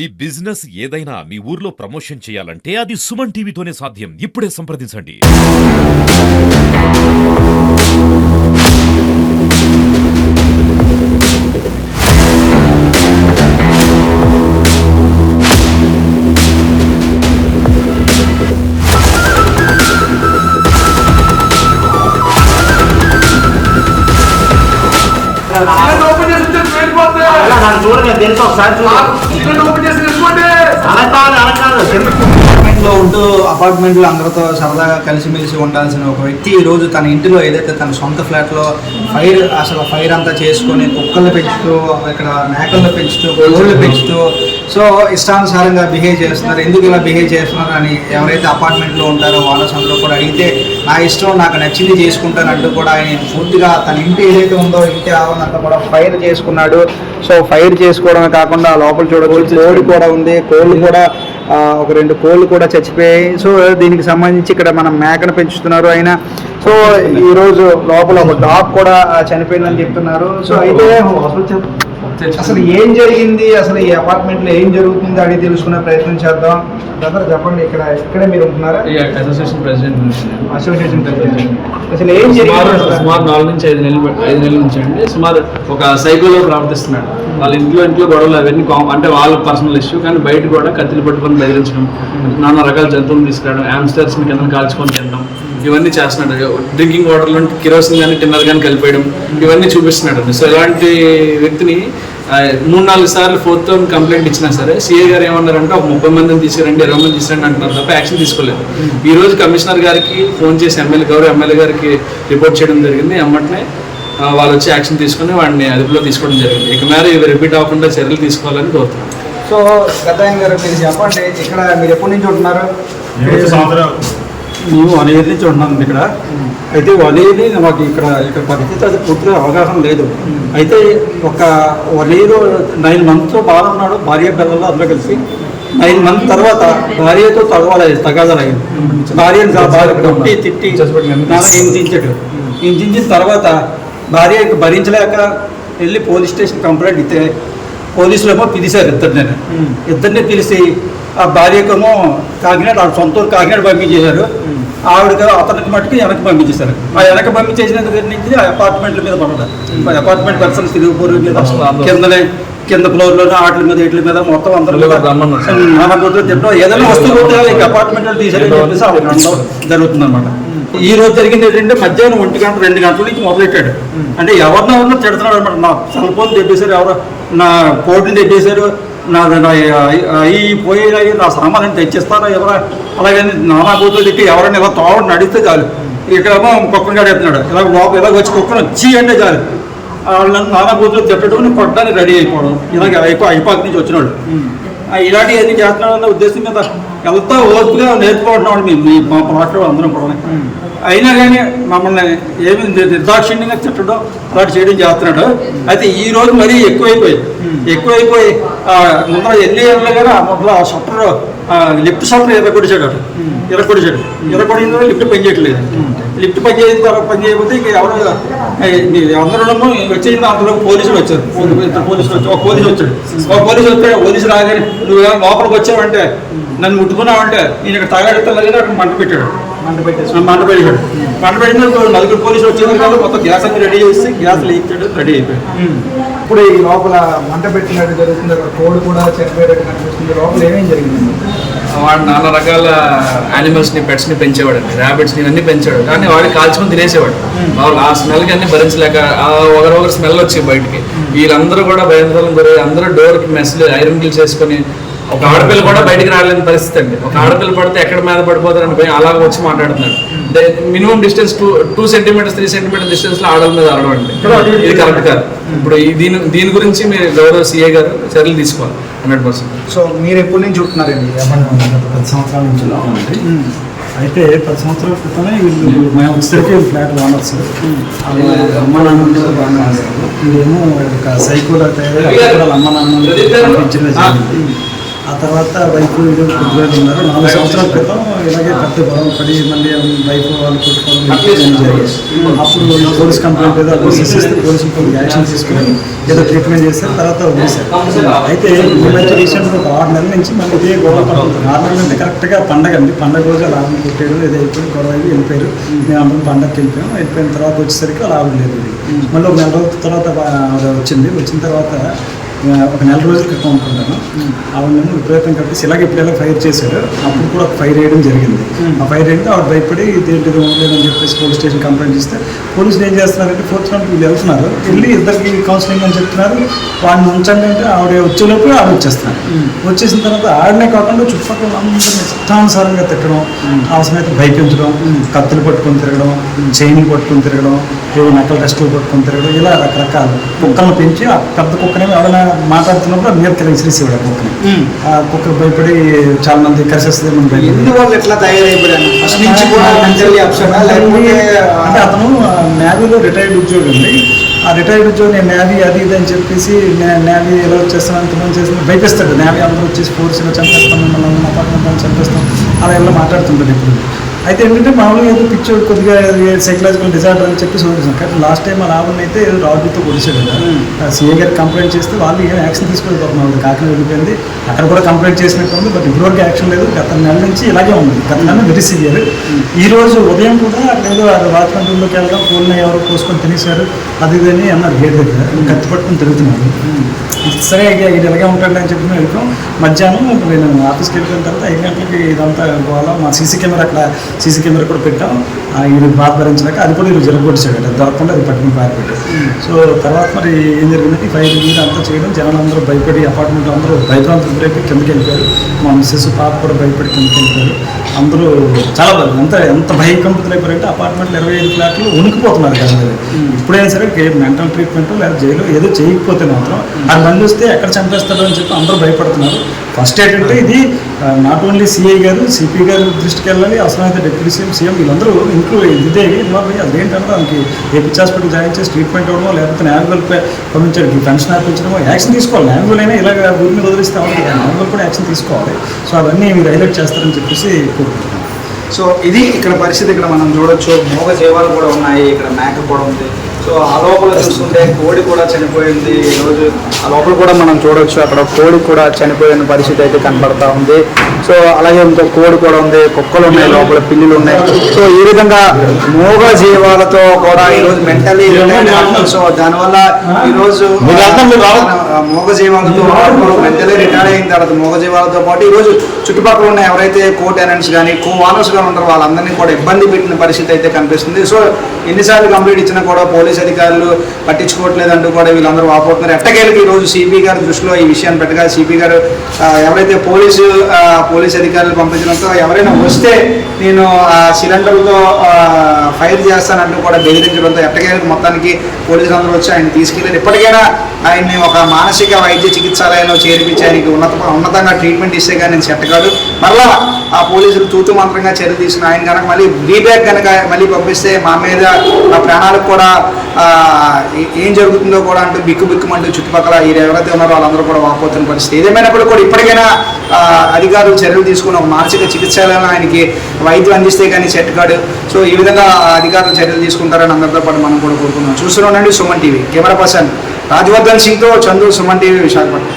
ఈ బిజినెస్ ఏదైనా మీ ఊర్లో ప్రమోషన్ చేయాలంటే అది సుమన్ టీవీతోనే సాధ్యం. ఇప్పుడే సంప్రదించండి. ఉంటూ అపార్ట్మెంట్లో అందరితో సరదాగా కలిసిమెలిసి ఉండాల్సిన ఒక వ్యక్తి ఈరోజు తన ఇంటిలో ఏదైతే తన సొంత ఫ్లాట్లో ఫైర్ అంతా చేసుకొని కుక్కలు పెంచుతూ ఇక్కడ మేకలను పెంచుతూ కోళ్ళు పెంచుతూ సో ఇష్టానుసారంగా బిహేవ్ చేస్తున్నారు. ఎందుకు ఇలా బిహేవ్ చేస్తున్నారు అని ఎవరైతే అపార్ట్మెంట్లో ఉంటారో వాళ్ళ అందరూ కూడా అడిగితే నా ఇష్టం నాకు నచ్చింది చేసుకుంటానంటూ కూడా ఆయన పూర్తిగా తన ఇంటి ఏదైతే ఉందో ఇంటి ఆవరణంతా కూడా ఫైర్ చేసుకున్నాడు. సో ఫైర్ చేసుకోవడమే కాకుండా లోపల చూడవచ్చు కోడి కూడా ఉంది, కోళ్ళు కూడా ఒక 2 కోళ్ళు కూడా చచ్చిపోయాయి. సో దీనికి సంబంధించి ఇక్కడ మనం మేకను పెంచుతున్నారు ఆయన. సో ఈరోజు లోపల ఒక డాగ్ కూడా చనిపోయిందని చెప్తున్నారు. సో అయితే అసలు ఏం జరిగింది, అసలు ఈ అపార్ట్మెంట్లో ఏం జరుగుతుందో అడిగి తెలుసుకునే ప్రయత్నం చేద్దాం. బ్రదర్ చెప్పండి, ఇక్కడే మీరు ఉంటున్నారా? అసోసియేషన్ ప్రెసిడెంట్ అసలు ఏం జరిగింది? సుమారు 4 నుంచి 5 నెలల నుంచి అండి సుమారు ఒక సైకోలో ప్రవర్తిస్తున్నాడు. వాళ్ళ ఇంట్లో గొడవలు అవన్నీ అంటే వాళ్ళ పర్సనల్ ఇష్యూ, కానీ బయట కూడా కత్తిలు పట్టుకొని బెదిరించడం, నానా రకాల జంతువులు తీసుకురావడం, యాంస్టర్స్ని కింద కాల్చుకొని తినడం, ఇవన్నీ చేస్తున్నాడు. డ్రింకింగ్ వాటర్లో కిరోసిన్ కానీ టిన్నర్ కానీ కలిపేయడం, ఇవన్నీ చూపిస్తున్నాడు. సో ఇలాంటి వ్యక్తిని 3-4 సార్లు 4th టర్మ్ కంప్లైంట్ ఇచ్చినా సరే సిఐ గారు ఏమన్నారంటే ఒక 30 మందిని తీసుకురండి, 20 మంది తీసుకురండి అంటున్నారు తప్ప యాక్షన్ తీసుకోలేదు. ఈ రోజు కమిషనర్ గారికి ఫోన్ చేసి ఎమ్మెల్యే గారికి రిపోర్ట్ చేయడం జరిగింది. ఎమ్మటనే వాళ్ళు వచ్చి యాక్షన్ తీసుకుని వాడిని అదుపులో తీసుకోవడం జరిగింది. ఇక మేర ఇవి రిపీట్ అవ్వకుండా చర్యలు తీసుకోవాలని కోరుతున్నాను. సో గతాయన్ గారు మీరు చెప్పండి, ఇక్కడ మీరు ఎప్పటి నుంచి ఉంటున్నారు? మేము 1 ఇయర్ నుంచి ఉంటున్నాం ఇక్కడ. అయితే 1 ఇయర్ని మాకు ఇక్కడ పరిస్థితి అది పూర్తిగా అవగాహన లేదు. అయితే ఒక 1 ఇయర్ 9 months బాగా ఉన్నాడు, భార్య పిల్లలు అందరూ కలిసి. 9 months తర్వాత భార్యతో తగాదాలు అయ్యింది. భార్యను కొట్టి తిట్టి హింసించిన తర్వాత భార్య భరించలేక వెళ్ళి పోలీస్ స్టేషన్ కంప్లైంట్ ఇస్తే పోలీసులు ఏమో పిలిచారు ఇద్దరిని పిలిచి ఆ భార్యకేమో కాకినాడ సొంత కాకినాడ పంపించేశారు. ఆవిడకి అతనికి మట్టుకు వెనక్కి పంపించేశారు. ఆ వెనక్కి పంపించేసిన దగ్గర నుంచి ఆ అపార్ట్మెంట్ల మీద పడతారు. అపార్ట్మెంట్ పర్సన్స్ తిరుగుపూరు మీద కింద ఫ్లోర్లోనే వాటి మీద మొత్తం అందరూ తిట్టడం, ఏదైనా వస్తువు పోతే అపార్ట్మెంట్లో తీసేయాలని చెప్పేసి ఆవిడ జరుగుతుంది అనమాట. ఈ రోజు జరిగింది ఏంటంటే మధ్యాహ్నం 1 గంట 2 గంటల నుంచి మొదలెట్టాడు. అంటే ఎవరినెవరినో తిడుతున్నాడు అనమాట. నా సెల్ ఫోన్ తెప్పేశారు, ఎవరో నా కోడ్ని తెప్పేశారు, అవి పోయినాయి, నా సామాన్లు తెచ్చిస్తారో ఎవరో అలాగని నానా బూతులు తిట్టి ఎవరైనా ఇలా తోవడం నడిస్తే చాలు. ఇక్కడేమో కుక్కను కడేస్తున్నాడు, ఇలా వచ్చి కుక్కను వచ్చి అంటే చాలు వాళ్ళని నానా బూతులు తిట్టడం కొట్టడానికి రెడీ అయిపోవడం. ఇలాగ అయిపోక నుంచి వచ్చినాడు. ఇలాంటివి ఏది చేస్తున్నాడు అన్న ఉద్దేశం మీద ఎంత ఓర్పుగా నేర్చుకుంటున్నాడు మా ప్లాట్లో అందరం కూడా. అయినా కానీ మమ్మల్ని ఏమి నిర్దాక్షిణ్యంగా తిట్టడం అలాంటి చేయడం చేస్తున్నాడు. అయితే ఈ రోజు మరీ ఎక్కువైపోయి ముందర ఎన్ని ఏళ్ళు కానీ మొదలు ఆ షట్టర్ లిఫ్ట్ షట్టర్ ఇరగొడిచాడు. ఇరగొడిన లిఫ్ట్ పనిచేయట్లేదు. లిఫ్ట్ పని చేయకపోతే ఇక ఎవరు అందరూ వచ్చేది. అందులో పోలీసులు వచ్చారు, ఒక పోలీసు వచ్చాడు. పోలీసు రాగానే నువ్వు లోపలికి వచ్చావంటే నన్ను ముట్టుకున్నావంటే నేను ఇక్కడ తాగాడుతాను అక్కడ మంట పెట్టాడు. మంట పెట్టిన 4 పోలీసులు వచ్చేది కాదు. మొత్తం గ్యాస్ అన్ని రెడీ చేసి గ్యాస్ లీక్ చేయడం రెడీ అయిపోయాడు. ఇప్పుడు ఈ లోపల మంట పెట్టినట్టు జరుగుతుంది, అక్కడ కోడ్ కూడా చనిపోయేటట్టు కనిపిస్తుంది. లోపల ఏమేం జరిగింది? వాడు నానా రకాల యానిమల్స్ని పెట్స్ని పెంచేవాడు, ర్యాబిట్స్ని అన్ని పెంచాడు. కానీ వాడిని కాల్చుకొని తినేసేవాడు. వాళ్ళు ఆ స్మెల్కి అన్ని భరించలేక ఒకరొకరు స్మెల్ వచ్చి బయటికి వీళ్ళందరూ కూడా భయంకరం గురై అందరూ డోర్కి మెస్లు ఐరన్ గిల్స్ వేసుకొని, ఒక ఆడపిల్ల కూడా బయటికి రాలేని పరిస్థితి అండి. ఒక ఆడపిల్ల పడితే ఎక్కడ మీద పడిపోతారని భయం అలాగ వచ్చి మాట్లాడుతున్నాడు. Minimum distance 2 centimeters 3 centimeters distance లో ఆడల మీద ఆడవండి, ఇది కరెక్ట్ కాదు. ఇప్పుడు దీని గురించి మీరు గౌరవ సిఐ గారు చర్యలు తీసుకోవాలి 100%. సో మీరు ఎప్పటి నుంచి ఉంటున్నారండి? 10 సంవత్సరాల నుంచి ఉన్నామండి. అయితే 10 సంవత్సరాల క్రితమే వీళ్ళు మేము వచ్చేసరికి ఫ్లాట్ ఓనర్స్ అమ్మ నాన్న ఇదేమో ఒక సైకోలో తయారై అమ్మ నాన్న పంపించిన. ఆ తర్వాత వైఫ్ ఇది కొద్దిగా ఉన్నారు. 4 సంవత్సరాల క్రితం ఇలాగే పెద్ద గొడవ పడి మళ్ళీ వైఫ్ వాళ్ళు కొట్టుకోవడం జరిగింది. అప్పుడు పోలీస్ కంప్లైంట్ ఏదో ఇస్తే పోలీసులు కొన్ని యాక్షన్ తీసుకుని ఏదో ట్రీట్మెంట్ చేస్తారు, తర్వాత వదిలేశారు. అయితే ఈ మధ్య రీసెంట్గా ఒక 6 నెలల నుంచి మళ్ళీ ఇదే గొడవ పడుతుంది. 6 నెలల అంటే కరెక్ట్గా పండగ అండి. పండగ రోజు అలా ఆవిడ కొట్టాడు, ఏదో అయిపోయి గొడవ అయ్యి వెళ్ళిపోయారు. మేము అందరం పండగకి వెళ్ళిపోయాం. వెళ్ళిపోయిన తర్వాత వచ్చేసరికి అలా ఆవిడ లేదు. మళ్ళీ ఒక 1 నెల రోజుల తర్వాత ఆవిడ వచ్చిన తర్వాత ఒక 1 నెల రోజుల క్రితం అనుకుంటాను ఆవిడని విపరీతం కట్టేసి ఇలాగ ఇప్పుడు ఫైర్ చేశాడు. అప్పుడు కూడా ఒక ఫైర్ వేయడం జరిగింది. ఆ ఫైర్ అయితే ఆవిడ భయపడి ఇదేంటిది ఉండలేదని చెప్పేసి పోలీస్ స్టేషన్ కంప్లైంట్ ఇస్తే పోలీసులు ఏం చేస్తున్నారంటే 4th రౌండ్ వీళ్ళు వెళ్తున్నారు, వెళ్ళి ఇద్దరికి కౌన్సిలింగ్ అని చెప్తున్నారు. వాడిని ఉంచండి అంటే ఆవిడ వచ్చేలోపు ఆవిడ వచ్చేస్తున్నారు. వచ్చేసిన తర్వాత ఆవిడనే కాకుండా చుట్టుపక్కల అందరినీ ఇష్టానుసారంగా తిట్టడం, అవసరమైతే భయపించడం, కత్తులు పట్టుకొని తిరగడం, చైన్లు పట్టుకొని తిరగడం, ఏవో నకల టెస్టులు పట్టుకొని తిరగడం, ఇలా రకరకాలు కుక్కలను పెంచి ఆ పెద్ద కుక్కనేమి ఎవరైనా మాట్లాడుతున్నప్పుడు మీద విసిరేసేవాడు ఆ కుక్కని. ఆ కుక్కకు భయపడి చాలా మంది కరిసేస్తుంది. వాళ్ళు ఎట్లా తయారైపోయాను ఫస్ట్ నుంచి కూడా మెంటల్లీ అప్సెట్ అంటే అతను నేవీలో రిటైర్డ్ ఉద్యోగి అండి. ఆ రిటైర్డ్ ఉద్యోగి నేను నేవీ అది ఇది అని చెప్పేసి నేవీ ఎలా వచ్చేస్తాను అంతమంది చేస్తాను భయపిస్తాడు. నేవీ అందరూ వచ్చేసి ఫోర్స్లో చంపేస్తాం, మిమ్మల్ని అపార్ట్మెంట్ చంపేస్తాం అలా ఎలా మాట్లాడుతుంటాడు ఇప్పుడు. అయితే ఏంటంటే మామూలుగా ఏదో పిక్చర్ కొద్దిగా సైకలాజికల్ డిజార్డర్ అని చెప్పి చూపిస్తాం. కానీ లాస్ట్ టైం ఆ లాభం అయితే ఏదో రాబీతో కొడిచాడు కదా. సీఏ గారు కంప్లైంట్ చేస్తే వాళ్ళు ఏం యాక్షన్ తీసుకోలేకపోతున్నారు. కాకినాడ వెళ్ళిపోయింది, అక్కడ కూడా కంప్లైంట్ చేసినట్టు ఉంది. బట్ ఇప్పటివరకు యాక్షన్ లేదు. గత నెల నుంచి ఇలాగే ఉంది. గత నెల వెరీ సివియర్. ఈ రోజు ఉదయం కూడా ఏదో వాచ్మెన్ రూమ్లోకి వెళ్ళడం, ఫోన్లో ఎవరో కోసుకొని తినేశారు అది ఇది అని అన్నారు. గేట్ దగ్గర కత్తి పట్టుకొని తిరుగుతున్నారు. సరే ఇది ఎలాగే ఉంటాడు అని చెప్పి మేము వెళ్ళిపోయాం. మధ్యాహ్నం నేను ఆఫీస్కి వెళ్ళిపోయిన తర్వాత 5 గంటలకి ఇదంతా పోవాలా. మా సీసీ కెమెరా అక్కడ సీసీ కెమెరా కూడా పెట్టాం. ఇది బాధ భరించలేక అది కూడా ఈరోజు జరగొచ్చాడు. అది దొరకకుండా అది పట్టుకుని పారిపోయాడు. సో తర్వాత మరి ఏం జరిగిందంటే ఫైర్ మీద అంతా చేయడం, జనాలు అందరూ భయపడి అపార్ట్మెంట్లో అందరూ భయభ్రాంతులు గురైపోయి కిందకి వెళ్ళిపోయారు. మా మిస్సెస్ పాప కూడా భయపడి కిందకి వెళ్ళిపోయారు. అందరూ చాలా ఎంత భయకంపితులు అయిపోయారంటే అపార్ట్మెంట్లో 25 ఫ్లాట్లు ఉనికిపోతున్నారు కదా. ఇప్పుడైనా సరే మెంటల్ ట్రీట్మెంట్ లేదా జైలు ఏదో చేయకపోతే మాత్రం అది మళ్ళీ వస్తే ఎక్కడ చంపేస్తారో అని చెప్పి అందరూ భయపడుతున్నారు. ఫస్ట్ ఏంటంటే ఇది నాట్ ఓన్లీ సిఐ గారు, సిపి గారు దృష్టికి వెళ్ళాలి. అవసరమైతే డిప్యూటీ సీఎం వీళ్ళందరూ ఇదే ఇన్వాల్వ్ అయ్యి అదేంటంటే దానికి ఏపీహెచ్ హాస్పిటల్ జాయిన్ చేసి ట్రీట్మెంట్ ఇవ్వడమో, లేకపోతే న్యాచురల్ పంపించడానికి పెన్షన్ ఆపించడమో యాక్షన్ తీసుకోవాలి. న్యాచురల్ అయినా ఇలాగ ఊరిని వదిలిస్తే అవుతుంది, న్యాచురల్ కూడా యాక్షన్ తీసుకోవాలి. సో అవన్నీ మీరు హైలైట్ చేస్తారని చెప్పేసి కోరుకుంటున్నాను. సో ఇది ఇక్కడ పరిస్థితి. ఇక్కడ మనం చూడొచ్చు మోగ జీవాలు కూడా ఉన్నాయి, ఇక్కడ మేక కూడా ఉంది. సో ఆ లోపల చూసుకుంటే కోడి కూడా చనిపోయింది. ఈరోజు ఆ లోపల కూడా మనం చూడొచ్చు, అక్కడ కోడి కూడా చనిపోయిన పరిస్థితి అయితే కనపడతా ఉంది. సో అలాగే ఇంకో కోడి కూడా ఉంది, కుక్కలు ఉన్నాయి, లోపల పిల్లులు ఉన్నాయి. సో ఈ విధంగా మోగ జీవాలతో కూడా ఈరోజు మెంటలీ రిటైర్డ్. సో దానివల్ల ఈరోజు మోగ జీవాలతో మెంటలీ రిటైర్డ్ అయిన తర్వాత మోగ జీవాలతో పాటు ఈరోజు చుట్టుపక్కల ఉన్న ఎవరైతే కో టెనెంట్స్ కానీ కో ఓనర్స్ కానీ ఉంటారో వాళ్ళందరినీ కూడా ఇబ్బంది పెట్టిన పరిస్థితి అయితే కనిపిస్తుంది. సో ఎన్నిసార్లు కంప్లీట్ ఇచ్చినా కూడా పోలీస్ అధికారులు పట్టించుకోవట్లేదంటూ కూడా వీళ్ళందరూ వాపోతున్నారు. ఎట్టకేళ్ళకి ఈరోజు సిపి గారి దృష్టిలో ఈ విషయాన్ని పెట్టగా సిపి గారు ఎవరైతే పోలీస్ అధికారులు పంపించడంతో ఎవరైనా వస్తే నేను సిలిండర్తో ఫైర్ చేస్తానంటూ కూడా బెదిరించడంతో ఎట్టకేళ్ళకి మొత్తానికి పోలీసులు అందరూ వచ్చి ఆయన తీసుకెళ్ళారు. ఇప్పటికైనా ఆయన్ని ఒక మానసిక వైద్య చికిత్సాలయంలో చేర్పించి ఆయనకి ఉన్నతంగా ట్రీట్మెంట్ ఇస్తే కానీ నేను సెట్ కాదు. మళ్ళా ఆ పోలీసులు తూతు మంత్రంగా చర్య తీసుకుని ఆయన కనుక మళ్ళీ రీబ్యాక్ కనుక మళ్ళీ పంపిస్తే మా మీద మా ప్రాణాలకు కూడా ఏం జరుగుతుందో కూడా అంటూ బిక్కుమంటూ చుట్టుపక్కల ఎవరైతే ఉన్నారో వాళ్ళందరూ కూడా వాపోతున్న పరిస్థితి. ఏదేమైనప్పుడు కూడా ఇప్పటికైనా అధికారులు చర్యలు తీసుకుని ఒక మానసిక చికిత్సాలయంలో ఆయనకి వైద్యం అందిస్తే కానీ సెట్ కాడు. సో ఈ విధంగా అధికారులు చర్యలు తీసుకుంటారని అందరితో పాటు మనం కూడా కోరుకున్నాం. చూస్తూనే ఉండండి Suman TV. Camera person Rajavardhan సింగ్తో చందు, సుమన్ టీవీ, విశాఖపట్నం.